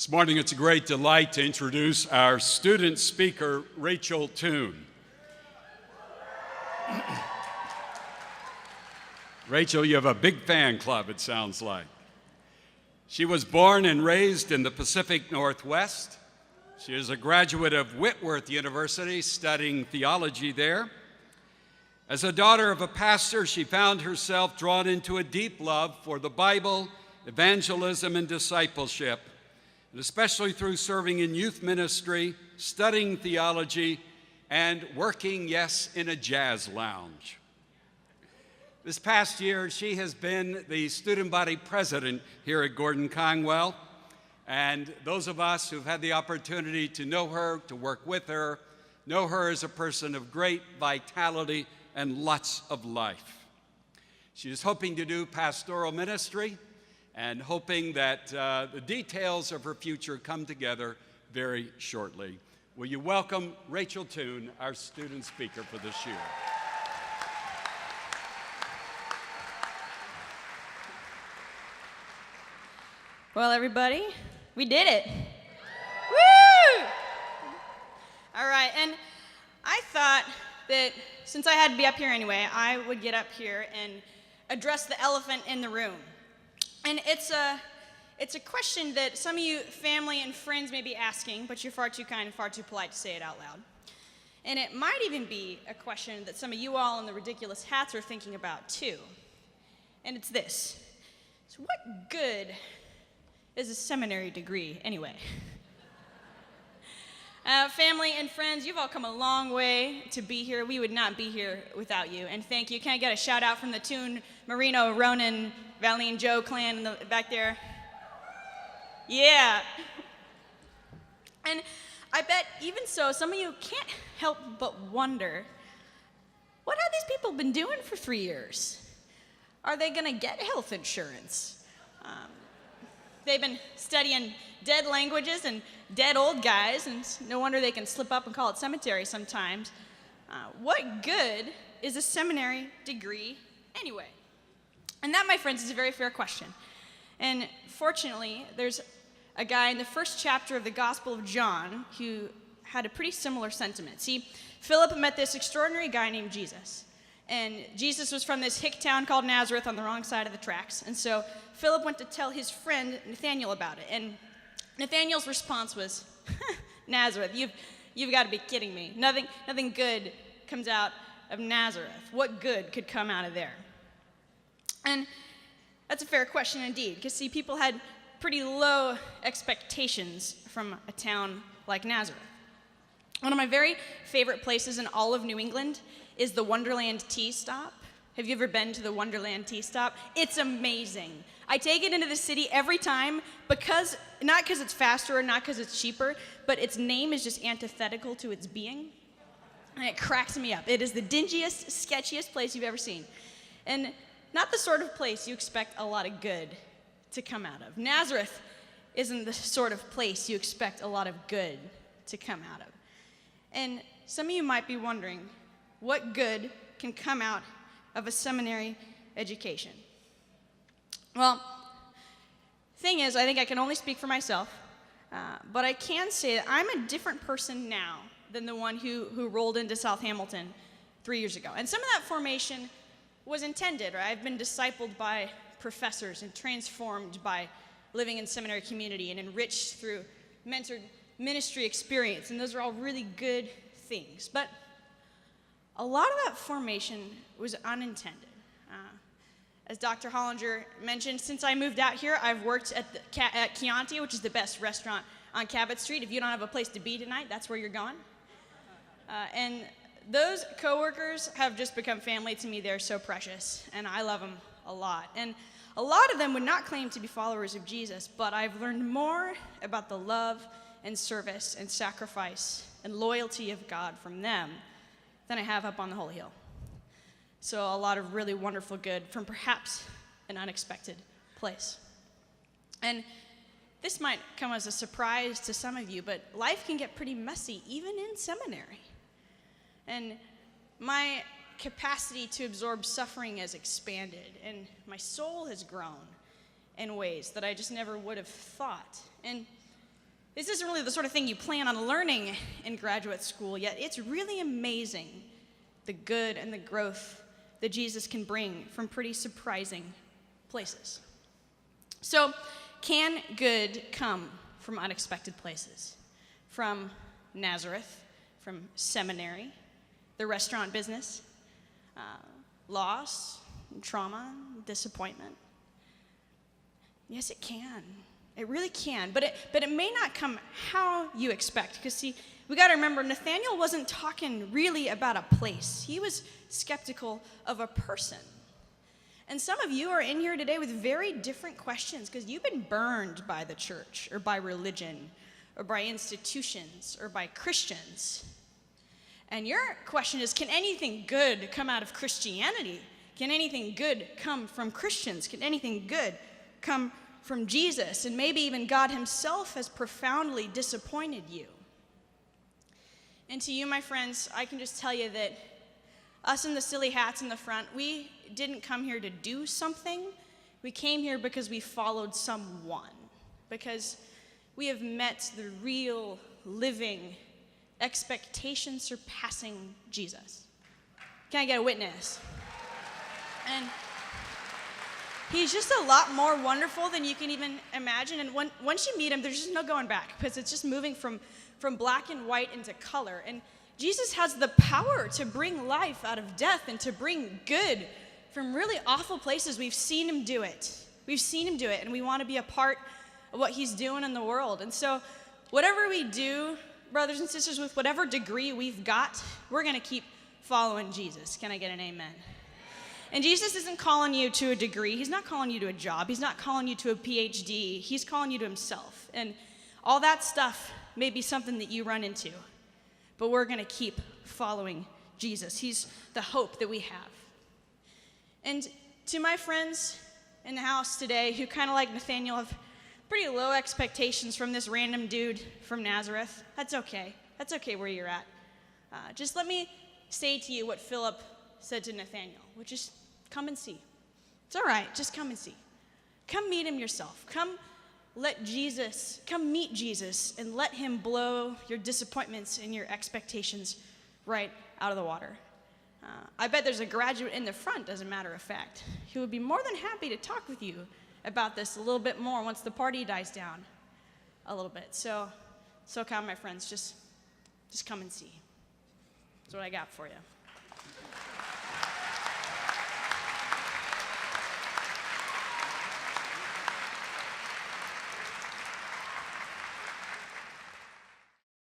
This morning it's a great delight to introduce our student speaker, Rachel Toone. Rachel, you have a big fan club, it sounds like. She was born and raised in the Pacific Northwest. She is a graduate of Whitworth University, studying theology there. As a daughter of a pastor, she found herself drawn into a deep love for the Bible, evangelism, and discipleship, and especially through serving in youth ministry, studying theology, and working, yes, in a jazz lounge. This past year, she has been the student body president here at Gordon-Conwell, and those of us who've had the opportunity to know her, to work with her, know her as a person of great vitality and lots of life. She is hoping to do pastoral ministry and hoping that the details of her future come together very shortly. Will you welcome Rachel Toone, our student speaker for this year? Well, everybody, we did it. Woo! All right, and I thought that since I had to be up here anyway, I would get up here and address the elephant in the room. And it's a question that some of you family and friends may be asking, but you're far too kind and far too polite to say it out loud. And it might even be a question that some of you all in the ridiculous hats are thinking about too. And it's this. So what good is a seminary degree anyway? Family and friends, you've all come a long way to be here. We would not be here without you, and thank you. Can I get a shout out from the Toone, Marino, Ronan, Valine, Joe clan in the back there? Yeah. And I bet even so, some of you can't help but wonder, what have these people been doing for 3 years? Are they gonna get health insurance? They've been studying dead languages and dead old guys, and no wonder they can slip up and call it cemetery sometimes. What good is a seminary degree anyway? And that, my friends, is a very fair question. And fortunately, there's a guy in the first chapter of the Gospel of John who had a pretty similar sentiment. See, Philip met this extraordinary guy named Jesus. And Jesus was from this hick town called Nazareth on the wrong side of the tracks. And so Philip went to tell his friend Nathanael about it. And Nathanael's response was, Nazareth, you've got to be kidding me. Nothing good comes out of Nazareth. What good could come out of there? And that's a fair question indeed, because see, people had pretty low expectations from a town like Nazareth. One of my very favorite places in all of New England is the Wonderland Tea Stop. Have you ever been to the Wonderland Tea Stop? It's amazing. I take it into the city every time because, not because it's faster or not because it's cheaper, but its name is just antithetical to its being. And it cracks me up. It is the dingiest, sketchiest place you've ever seen. And not the sort of place you expect a lot of good to come out of. Nazareth isn't the sort of place you expect a lot of good to come out of. And some of you might be wondering, what good can come out of a seminary education? Well, thing is, I think I can only speak for myself, but I can say that I'm a different person now than the one who rolled into South Hamilton 3 years ago. And some of that formation was intended, right? I've been discipled by professors and transformed by living in seminary community and enriched through mentored ministry experience, and those are all really good things. But a lot of that formation was unintended. As Dr. Hollinger mentioned, since I moved out here, I've worked at Chianti, which is the best restaurant on Cabot Street. If you don't have a place to be tonight, that's where you're going. And those coworkers have just become family to me. They're so precious, and I love them a lot. And a lot of them would not claim to be followers of Jesus, but I've learned more about the love and service and sacrifice and loyalty of God from them than I have up on the Holy Hill. So a lot of really wonderful good from perhaps an unexpected place. And this might come as a surprise to some of you, but life can get pretty messy even in seminary. And my capacity to absorb suffering has expanded, and my soul has grown in ways that I just never would have thought. And This isn't really the sort of thing you plan on learning in graduate school, yet it's really amazing the good and the growth that Jesus can bring from pretty surprising places. So, can good come from unexpected places? From Nazareth, from seminary, the restaurant business, loss, trauma, disappointment? Yes, it can. It really can, but it may not come how you expect. Because see, we got to remember, Nathaniel wasn't talking really about a place. He was skeptical of a person. And some of you are in here today with very different questions because you've been burned by the church or by religion or by institutions or by Christians. And your question is, can anything good come out of Christianity? Can anything good come from Christians? Can anything good come from Jesus? And maybe even God himself has profoundly disappointed you. And to you, my friends, I can just tell you that us in the silly hats in the front, we didn't come here to do something. We came here because we followed someone, because we have met the real, living, expectation-surpassing Jesus. Can I get a witness? And he's just a lot more wonderful than you can even imagine. And once you meet him, there's just no going back, because it's just moving from black and white into color. And Jesus has the power to bring life out of death and to bring good from really awful places. We've seen him do it. We've seen him do it, and we want to be a part of what he's doing in the world. And so whatever we do, brothers and sisters, with whatever degree we've got, we're going to keep following Jesus. Can I get an amen? And Jesus isn't calling you to a degree. He's not calling you to a job. He's not calling you to a PhD. He's calling you to himself. And all that stuff may be something that you run into, but we're going to keep following Jesus. He's the hope that we have. And to my friends in the house today who kind of like Nathaniel have pretty low expectations from this random dude from Nazareth, that's okay. That's okay where you're at. Just let me say to you what Philip said to Nathaniel, which is come and see. It's all right, just come and see. Come meet him yourself. Come meet Jesus and let him blow your disappointments and your expectations right out of the water. I bet there's a graduate in the front, as a matter of fact, who would be more than happy to talk with you about this a little bit more once the party dies down a little bit. So come, my friends, just come and see. That's what I got for you.